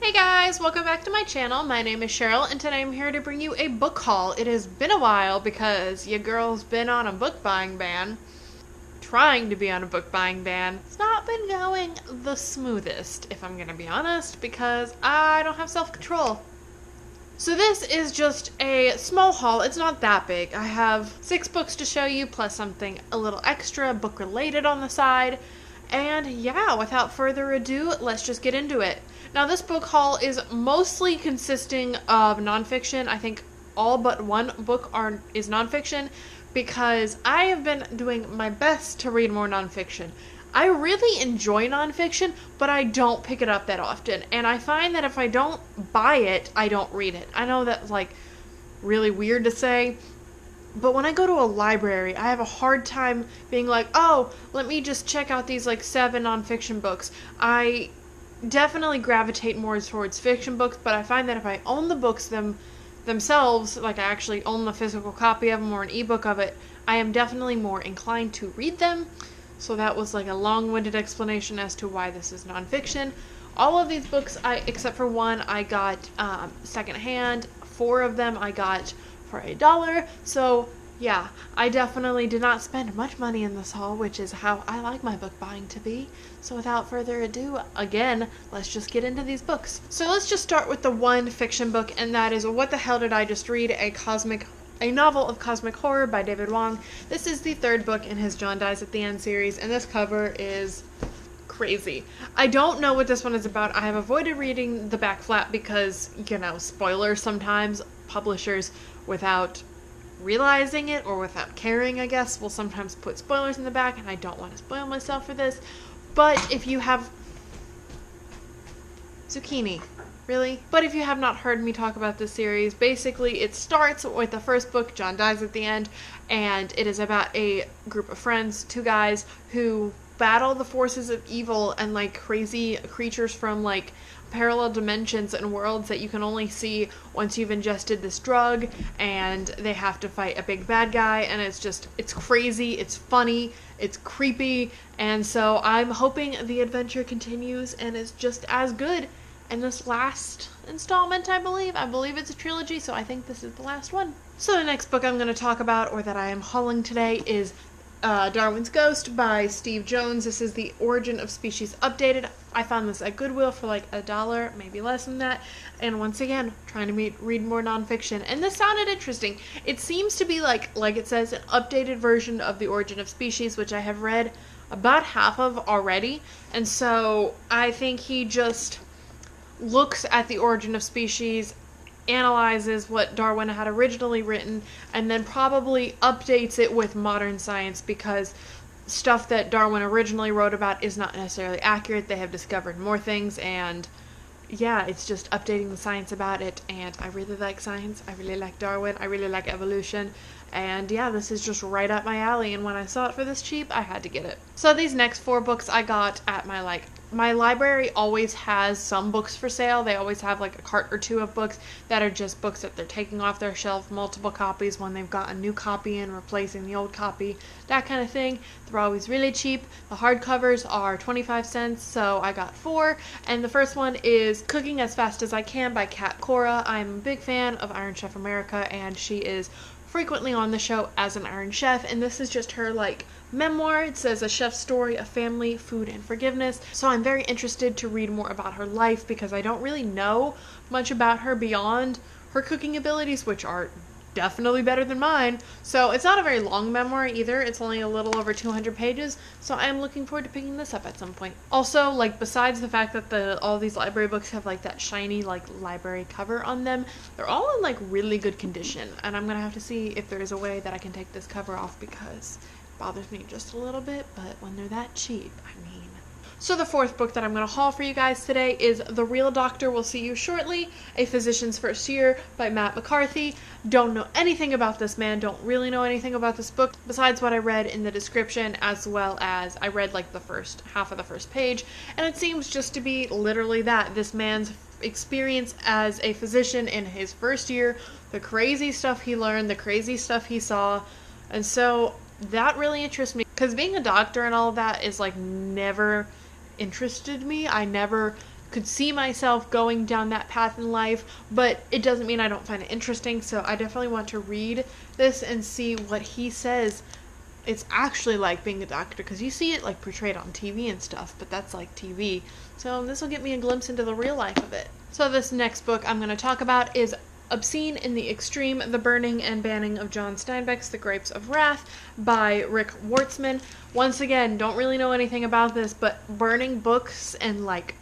Hey guys, welcome back to my channel. My name is Cheryl and today I'm here to bring you a book haul. It has been a while because your girl's been on a book buying ban. Trying to be on a book buying ban. It's not been going the smoothest, if I'm gonna be honest, because I don't have self-control. So this is just a small haul. It's not that big. I have 6 books to show you plus something a little extra book related on the side. And yeah, without further ado, let's just get into it. Now this book haul is mostly consisting of nonfiction. I think all but one book is nonfiction because I have been doing my best to read more nonfiction. I really enjoy nonfiction, but I don't pick it up that often. And I find that if I don't buy it, I don't read it. I know that's like really weird to say, but when I go to a library, I have a hard time being like, oh, let me just check out these like 7 nonfiction books. I definitely gravitate more towards fiction books, but I find that if I own the books themselves, like I actually own the physical copy of them or an ebook of it, I am definitely more inclined to read them. So that was like a long-winded explanation as to why this is nonfiction. All of these books, except for one, I got secondhand. 4 of them I got for $1. So yeah, I definitely did not spend much money in this haul, which is how I like my book buying to be. So without further ado, again, let's just get into these books. So let's just start with the one fiction book, and that is What the Hell Did I Just Read? A novel of cosmic horror by David Wong. This is the 3rd book in his John Dies at the End series, and this cover is crazy. I don't know what this one is about. I have avoided reading the back flap because, you know, spoilers sometimes. Publishers, without realizing it or without caring, I guess, will sometimes put spoilers in the back, and I don't want to spoil myself for this. But if you have... Zucchini. Really? But if you have not heard me talk about this series, basically it starts with the first book, John Dies at the End, and it is about a group of friends, 2 guys, who battle the forces of evil and like crazy creatures from like parallel dimensions and worlds that you can only see once you've ingested this drug, and they have to fight a big bad guy, and it's crazy, it's funny, it's creepy, and so I'm hoping the adventure continues and is just as good. And this last installment, I believe it's a trilogy, so I think this is the last one. So the next book I'm going to talk about, or that I am hauling today, is Darwin's Ghost by Steve Jones. This is the Origin of Species updated. I found this at Goodwill for like $1, maybe less than that. And once again, trying to read more nonfiction. And this sounded interesting. It seems to be like it says, an updated version of the Origin of Species, which I have read about half of already. And so I think he just looks at the Origin of Species, analyzes what Darwin had originally written, and then probably updates it with modern science, because stuff that Darwin originally wrote about is not necessarily accurate. They have discovered more things, and yeah, it's just updating the science about it. And I really like science, I really like Darwin, I really like evolution, and yeah, this is just right up my alley, and when I saw it for this cheap, I had to get it. So these next 4 books I got at my library always has some books for sale. They always have like a cart or 2 of books that are just books that they're taking off their shelf, multiple copies when they've got a new copy and replacing the old copy, that kind of thing. They're always really cheap. The hardcovers are 25 cents, so I got 4. And the first one is Cooking as Fast as I Can by Kat Cora. I'm a big fan of Iron Chef America, and she is frequently on the show as an Iron Chef, and this is just her like memoir. It says a chef's story of family, food, and forgiveness. So I'm very interested to read more about her life because I don't really know much about her beyond her cooking abilities, which are definitely better than mine. So it's not a very long memoir either. It's only a little over 200 pages. So I'm looking forward to picking this up at some point. Also, like, besides the fact that all these library books have like that shiny like library cover on them, they're all in like really good condition. And I'm gonna have to see if there's a way that I can take this cover off because it bothers me just a little bit. But when they're that cheap, I mean. So the 4th book that I'm going to haul for you guys today is The Real Doctor Will See You Shortly, A Physician's First Year by Matt McCarthy. Don't know anything about this man, don't really know anything about this book besides what I read in the description, as well as I read like the first half of the first page, and it seems just to be literally that. This man's experience as a physician in his first year, the crazy stuff he learned, the crazy stuff he saw, and so that really interests me, because being a doctor and all of that is like never interested me. I never could see myself going down that path in life, but it doesn't mean I don't find it interesting. So I definitely want to read this and see what he says it's actually like being a doctor, because you see it like portrayed on TV and stuff, but that's like TV. So this will get me a glimpse into the real life of it. So this next book I'm going to talk about is Obscene in the Extreme, The Burning and Banning of John Steinbeck's The Grapes of Wrath by Rick Wartzman. Once again, don't really know anything about this, but burning books and like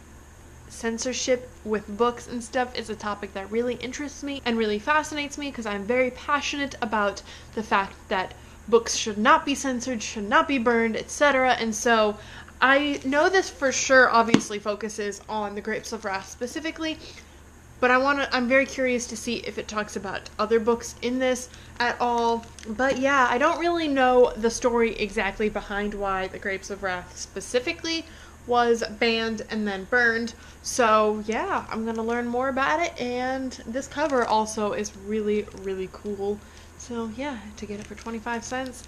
censorship with books and stuff is a topic that really interests me and really fascinates me, because I'm very passionate about the fact that books should not be censored, should not be burned, etc. And so I know this for sure obviously focuses on The Grapes of Wrath specifically, but I'm very curious to see if it talks about other books in this at all. But yeah, I don't really know the story exactly behind why The Grapes of Wrath specifically was banned and then burned. So yeah, I'm gonna learn more about it, and this cover also is really, really cool. So yeah, to get it for 25 cents,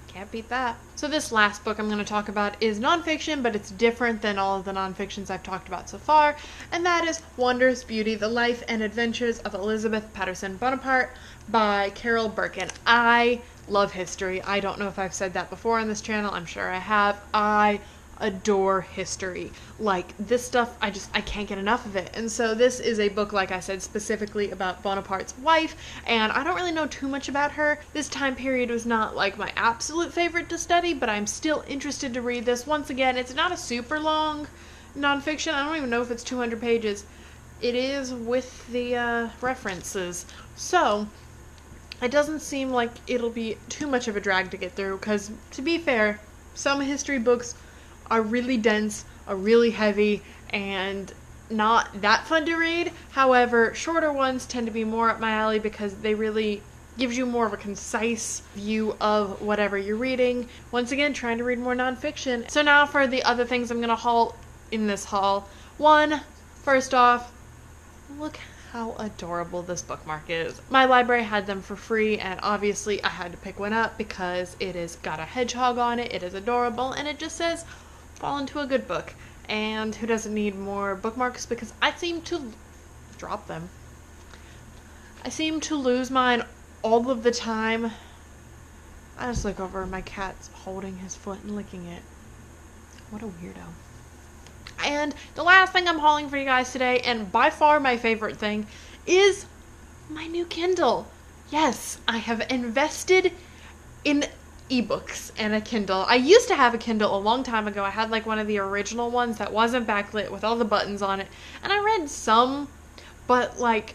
can't beat that. So this last book I'm going to talk about is nonfiction, but it's different than all of the nonfictions I've talked about so far, and that is Wondrous Beauty, The Life and Adventures of Elizabeth Patterson Bonaparte by Carol Birkin. I love history. I don't know if I've said that before on this channel. I'm sure I have. I adore history. Like, this stuff, I can't get enough of it. And so this is a book, like I said, specifically about Bonaparte's wife, and I don't really know too much about her. This time period was not like my absolute favorite to study, but I'm still interested to read this. Once again, it's not a super long nonfiction. I don't even know if it's 200 pages. It is with the references. So it doesn't seem like it'll be too much of a drag to get through, because to be fair, some history books are really dense, are really heavy, and not that fun to read. However, shorter ones tend to be more up my alley, because they really gives you more of a concise view of whatever you're reading. Once again, trying to read more nonfiction. So now for the other things I'm going to haul in this haul. First off, look how adorable this bookmark is. My library had them for free, and obviously I had to pick one up because it has got a hedgehog on it. It is adorable, and it just says, fall into a good book. And who doesn't need more bookmarks? Because I seem to drop them. I seem to lose mine all of the time. I just look over and my cat's holding his foot and licking it. What a weirdo. And the last thing I'm hauling for you guys today, and by far my favorite thing, is my new Kindle. Yes, I have invested in ebooks and a Kindle. I used to have a Kindle a long time ago. I had like one of the original ones that wasn't backlit with all the buttons on it, and I read some, but like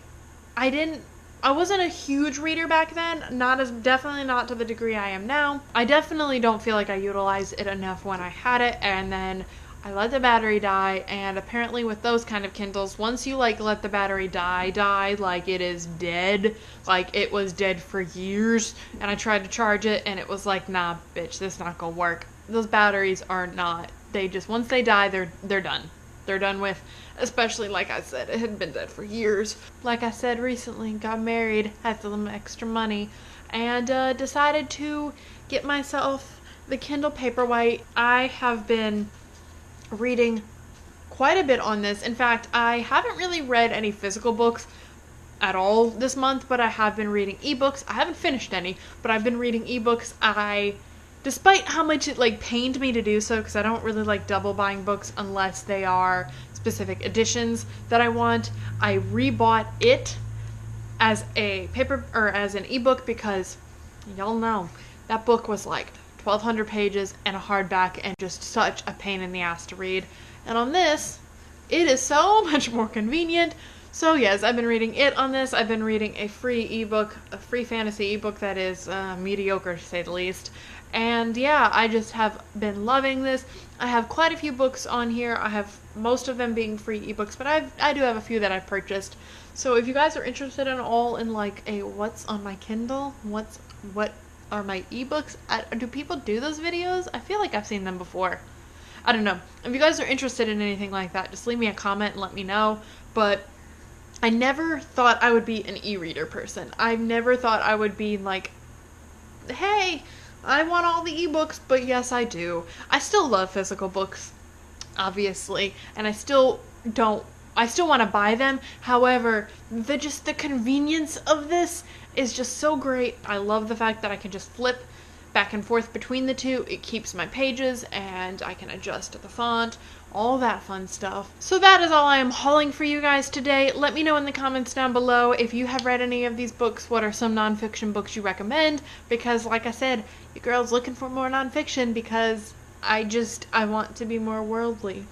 I wasn't a huge reader back then. Definitely not to the degree I am now. I definitely don't feel like I utilized it enough when I had it, and then I let the battery die, and apparently with those kind of Kindles, once you like let the battery die, like it is dead, like it was dead for years, and I tried to charge it, and it was like, nah, bitch, this not gonna work. Those batteries are not, once they die, they're done. They're done with, especially like I said, it had been dead for years. Like I said recently, got married, had some extra money, and decided to get myself the Kindle Paperwhite. I have been reading quite a bit on this. In fact, I haven't really read any physical books at all this month, but I have been reading ebooks. I haven't finished any, but I've been reading ebooks. Despite how much it like pained me to do so, because I don't really like double buying books unless they are specific editions that I want, I rebought it as a paper or as an ebook, because y'all know that book was like 1,200 pages and a hardback, and just such a pain in the ass to read. And on this, it is so much more convenient. So yes, I've been reading it on this. I've been reading a free ebook, a free fantasy ebook that is mediocre to say the least. And yeah, I just have been loving this. I have quite a few books on here. I have most of them being free ebooks, but I do have a few that I've purchased. So if you guys are interested in like a what's on my Kindle, what are my ebooks? Do people do those videos? I feel like I've seen them before. I don't know. If you guys are interested in anything like that, just leave me a comment and let me know. But I never thought I would be an e-reader person. I never thought I would be like, hey, I want all the ebooks, but yes, I do. I still love physical books, obviously, and I still don't I still want to buy them. However, the convenience of this is just so great. I love the fact that I can just flip back and forth between the two. It keeps my pages, and I can adjust the font, all that fun stuff. So that is all I am hauling for you guys today. Let me know in the comments down below if you have read any of these books. What are some nonfiction books you recommend? Because like I said, your girl's looking for more nonfiction because I want to be more worldly.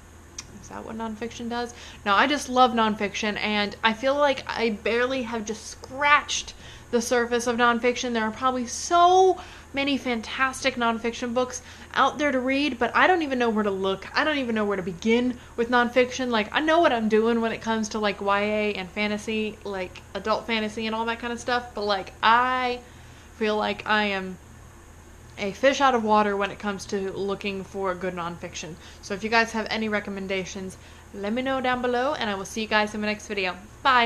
Is that what nonfiction does? No, I just love nonfiction, and I feel like I barely have just scratched the surface of nonfiction. There are probably so many fantastic nonfiction books out there to read, but I don't even know where to look. I don't even know where to begin with nonfiction. Like, I know what I'm doing when it comes to like YA and fantasy, like adult fantasy and all that kind of stuff, but like I feel like I am a fish out of water when it comes to looking for good nonfiction. So if you guys have any recommendations, let me know down below, and I will see you guys in my next video. Bye!